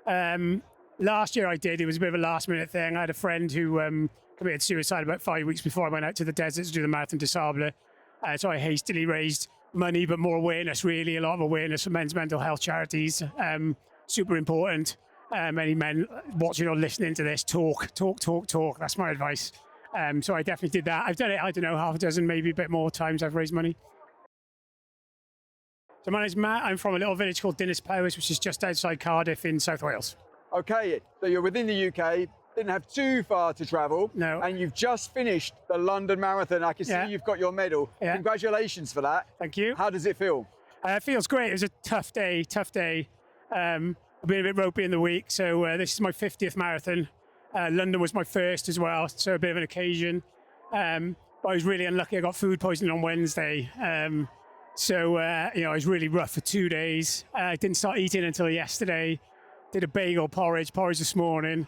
Last year I did. It was a bit of a last minute thing. I had a friend who committed suicide about 5 weeks before I went out to the desert to do the Marathon des Sables. So I hastily raised money, but more awareness, really. A lot of awareness for men's mental health charities. Super important. Many men watching or listening to this, talk. That's my advice. So I definitely did that. I've done it, I don't know, half a dozen, maybe a bit more times I've raised money. So my name's Matt. I'm from a little village called Dinas Powys, which is just outside Cardiff in South Wales. Okay, so you're within the UK, didn't have too far to travel. No. And you've just finished the London Marathon. I can see you've got your medal. Yeah. Congratulations for that. Thank you. How does it feel? It feels great. It was a tough day. I've been a bit ropey in the week, so this is my 50th marathon. London was my first as well, so a bit of an occasion. But I was really unlucky. I got food poisoning on Wednesday. So I was really rough for 2 days. I didn't start eating until yesterday. Did a bagel porridge this morning.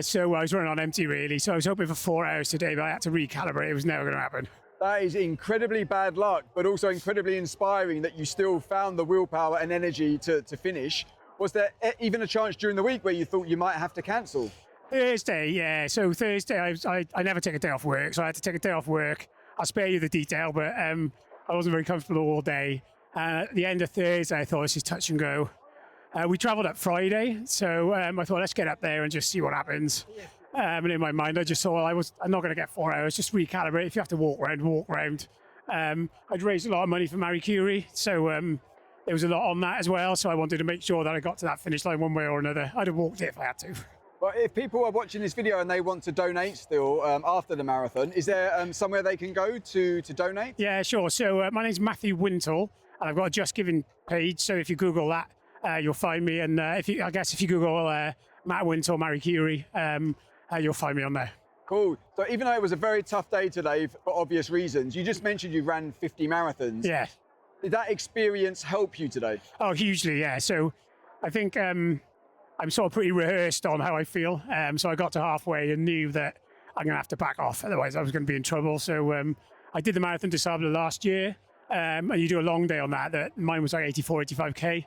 So I was running on empty, really. So I was hoping for 4 hours today, but I had to recalibrate. It was never going to happen. That is incredibly bad luck, but also incredibly inspiring that you still found the willpower and energy to finish. Was there even a chance during the week where you thought you might have to cancel? Thursday, yeah. So Thursday, I never take a day off work, so I had to take a day off work. I'll spare you the detail, but I wasn't very comfortable all day. At the end of Thursday, I thought this is touch and go. We travelled up Friday, so I thought let's get up there and just see what happens. And in my mind, I just thought, well, I'm not going to get 4 hours, just recalibrate. If you have to walk around. I'd raised a lot of money for Marie Curie, so there was a lot on that as well. So I wanted to make sure that I got to that finish line one way or another. I'd have walked it if I had to. Well, if people are watching this video and they want to donate still after the marathon, is there somewhere they can go to donate? Yeah, sure. So my name's Matthew Wintle, and I've got a Just Giving page. So if you Google that, you'll find me. And if you Google Matt Wintle, Marie Curie, you'll find me on there. Cool. So even though it was a very tough day today for obvious reasons, you just mentioned you ran 50 marathons. Yeah. Did that experience help you today? Oh, hugely, yeah. So I think I'm sort of pretty rehearsed on how I feel. So I got to halfway and knew that I'm going to have to back off. Otherwise, I was going to be in trouble. So I did the Marathon des Sables last year. And you do a long day on that. Mine was like 85K.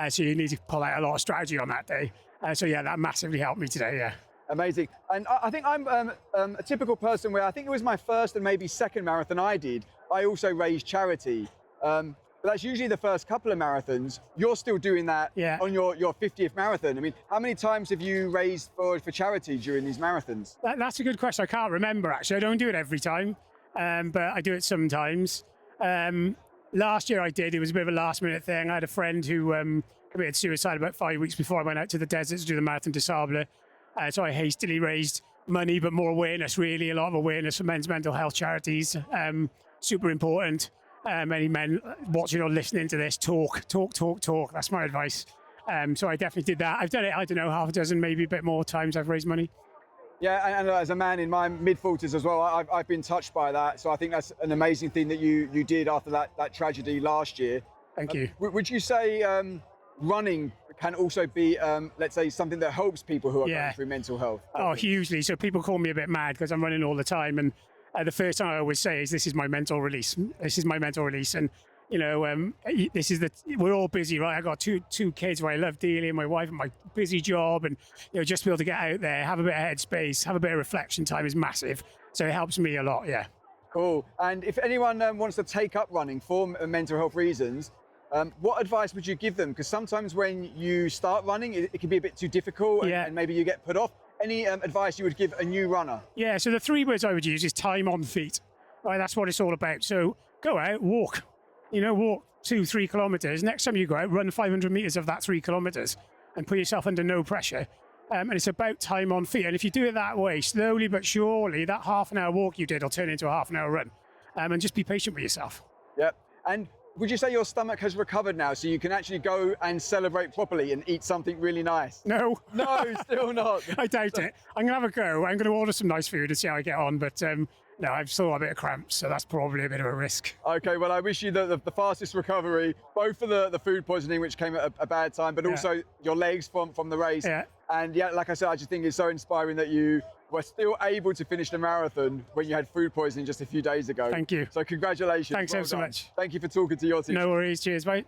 So you need to pull out a lot of strategy on that day. So yeah, that massively helped me today, yeah. Amazing. And I think I'm a typical person where I think it was my first and maybe second marathon I did. I also raised charity. But that's usually the first couple of marathons. You're still doing that on your 50th marathon. I mean, how many times have you raised for charity during these marathons? That's a good question. I can't remember, actually. I don't do it every time, but I do it sometimes. Last year I did. It was a bit of a last minute thing. I had a friend who committed suicide about 5 weeks before I went out to the desert to do the Marathon des Sables. So I hastily raised money, but more awareness, really. A lot of awareness for men's mental health charities. Super important. Many men watching or listening to this, talk. That's my advice. So I definitely did that. I've done it, I don't know, half a dozen, maybe a bit more times I've raised money. Yeah, and as a man in my mid-40s as well, I've been touched by that. So I think that's an amazing thing that you did after that tragedy last year. Thank you. Would you say running can also be, let's say, something that helps people who are going through mental health? Oh, hugely. So people call me a bit mad because I'm running all the time. And the first time I always say is, this is my mental release. This is my mental release. And, we're all busy, right? I got two kids who I love dearly, and my wife and my busy job. And, just to be able to get out there, have a bit of headspace, have a bit of reflection time is massive. So it helps me a lot, yeah. Cool. And if anyone wants to take up running for mental health reasons, what advice would you give them? Because sometimes when you start running, it can be a bit too difficult and maybe you get put off. Any advice you would give a new runner? Yeah, so the 3 words I would use is time on feet. Right, that's what it's all about. So go out, walk. Walk 2-3 kilometers. Next time you go out, run 500 meters of that 3 kilometers and put yourself under no pressure. And it's about time on feet. And if you do it that way, slowly but surely, that half an hour walk you did will turn into a half an hour run. And just be patient with yourself. Yep. And would you say your stomach has recovered now, so you can actually go and celebrate properly and eat something really nice? No. No, still not. I doubt it. I'm going to have a go. I'm going to order some nice food and see how I get on. But no, I've still got a bit of cramps, so that's probably a bit of a risk. Okay, well, I wish you the fastest recovery, both for the food poisoning, which came at a bad time, but also your legs from the race. Yeah. And like I said, I just think it's so inspiring that you were still able to finish the marathon when you had food poisoning just a few days ago. Thank you. So congratulations. Thanks so much. Thank you for talking to your team. No worries. Cheers, mate.